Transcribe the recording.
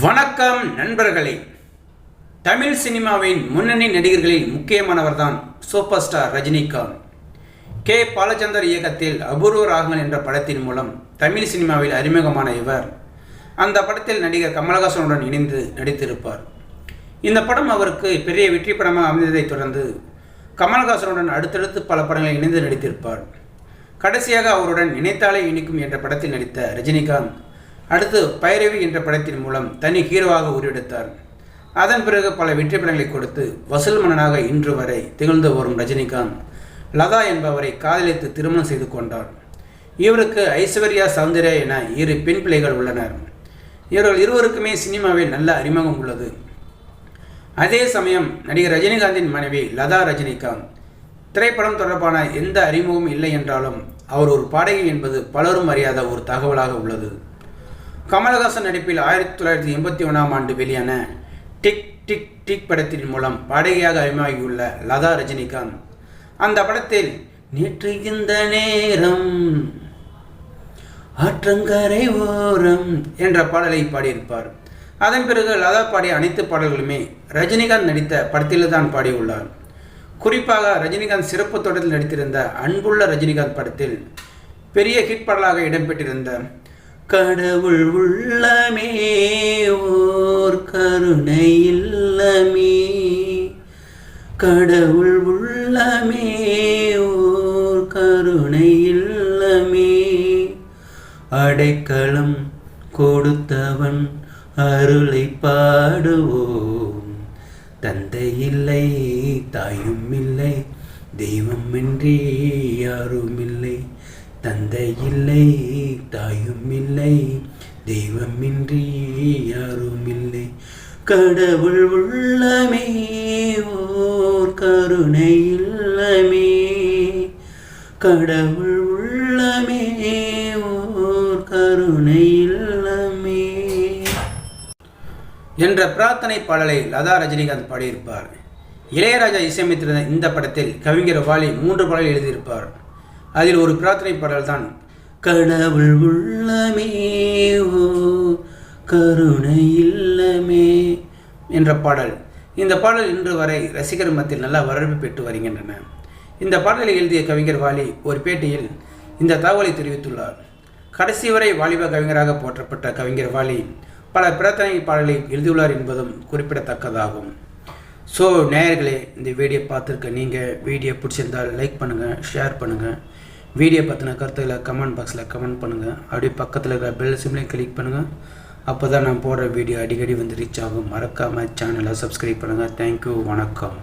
வணக்கம் நண்பர்களே. தமிழ் சினிமாவின் முன்னணி நடிகர்களில் முக்கியமானவர்தான் super star Rajinikanth. K Balachander இயக்கத்தில் அபூர்வ ராகங்கள் என்ற படத்தின் மூலம் தமிழ் சினிமாவில் அறிமுகமான இவர் அந்த படத்தில் நடிகர் கமலஹாசனுடன் இணைந்து நடித்திருப்பார். இந்த படம் அவருக்கு பெரிய வெற்றி படமாக அமைந்ததைத் தொடர்ந்து கமலஹாசனுடன் அடுத்தடுத்து பல படங்களில் இணைந்து நடித்திருப்பார். கடைசியாக அவருடன் நினைத்தாலே இனிக்கும் என்ற படத்தில் நடித்த ரஜினிகாந்த் அடுத்து பைரவி என்ற படத்தின் மூலம் தனி ஹீரோவாக உருவெடுத்தார். அதன் பிறகு பல வெற்றி படங்களை கொடுத்து வசூல் மன்னனாக இன்று வரை திகழ்ந்து வரும் ரஜினிகாந்த் லதா என்பவரை காதலித்து திருமணம் செய்து கொண்டார். இவருக்கு ஐஸ்வர்யா, சௌந்தர்யா என 2 பெண் பிள்ளைகள் உள்ளனர். இவர்கள் இருவருக்குமே சினிமாவில் நல்ல அறிமுகம் உள்ளது. அதே சமயம் நடிகர் ரஜினிகாந்தின் மனைவி லதா ரஜினிகாந்த் திரைப்படம் தொடர்பான எந்த அறிமுகமும் இல்லை என்றாலும் அவர் ஒரு பாடகி என்பது பலரும் அறியாத ஒரு தகவலாக உள்ளது. கமலஹாசன் நடிப்பில் 1981ஆம் ஆண்டு வெளியான டிக் டிக் டிக் படத்தின் மூலம் பாடகியாக அறிமுகமாகியுள்ள லதா ரஜினிகாந்த் அந்த படத்தில் நேற்று இந்த நேரம் ஆற்றங்கரை ஓரம் என்ற பாடலை பாடியிருப்பார். அதன் பிறகு லதா பாடிய அனைத்து பாடல்களுமே ரஜினிகாந்த் நடித்த படத்தில்தான் பாடியுள்ளார். குறிப்பாக ரஜினிகாந்த் சிறப்பு தொடரில் நடித்திருந்த அன்புள்ள ரஜினிகாந்த் படத்தில் பெரிய ஹிட் பாடலாக இடம்பெற்றிருந்த கடவுள் உள்ளமே ஓர் கருணை இல்லமே, கடவுள் உள்ளமே ஓர் கருணை இல்லமே, அடைக்கலம் கொடுத்தவன் அருளை பாடுவோம், தந்தை இல்லை தாயும் இல்லை தெய்வம் இன்றி யாரும் இல்லை, தந்தை இல்லை தாயும் இல்லை தெய்வமின்றி யாரும் இல்லை, கடவுள் உள்ளமே ஓர் கருணை இல்லமே, கடவுள் உள்ளமே ஓர் கருணை இல்லமே என்ற பிரார்த்தனை பாடலை லதா ரஜினிகாந்த் பாடியிருப்பார். இளையராஜா இசையமைத்திருந்த இந்த படத்தில் கவிஞர் வாலி 3 பாடல்கள் எழுதியிருப்பார். அதில் ஒரு பிரார்த்தனை பாடல் தான் கடவுள் உள்ளமே ஓ கருணை இல்லமே என்ற பாடல். இந்த பாடல் இன்று வரை ரசிகர் மத்தியில் நல்ல வரவேற்பு பெற்று வருகின்றன. இந்த பாடலை எழுதிய கவிஞர் வாலி ஒரு பேட்டியில் இந்த தகவலை தெரிவித்துள்ளார். கடைசி வரை வாலிப கவிஞராக போற்றப்பட்ட கவிஞர் வாலி பல பிரார்த்தனை பாடலை எழுதியுள்ளார் என்பதும் குறிப்பிடத்தக்கதாகும். ஸோ நேயர்களே, இந்த வீடியோ பார்த்துருக்க நீங்கள் வீடியோ பிடிச்சிருந்தால் லைக் பண்ணுங்கள், ஷேர் பண்ணுங்கள். வீடியோ பற்றின கருத்துக்களை கமெண்ட் பாக்ஸில் கமெண்ட் பண்ணுங்கள். அப்படியே பக்கத்தில் இருக்கிற பெல் சிம்லையும் கிளிக் பண்ணுங்கள். அப்போ தான் நான் போடுற வீடியோ அடிக்கடி வந்து ரீச் ஆகும். மறக்காமல் சேனலை சப்ஸ்கிரைப் பண்ணுங்கள். தேங்க்யூ, வணக்கம்.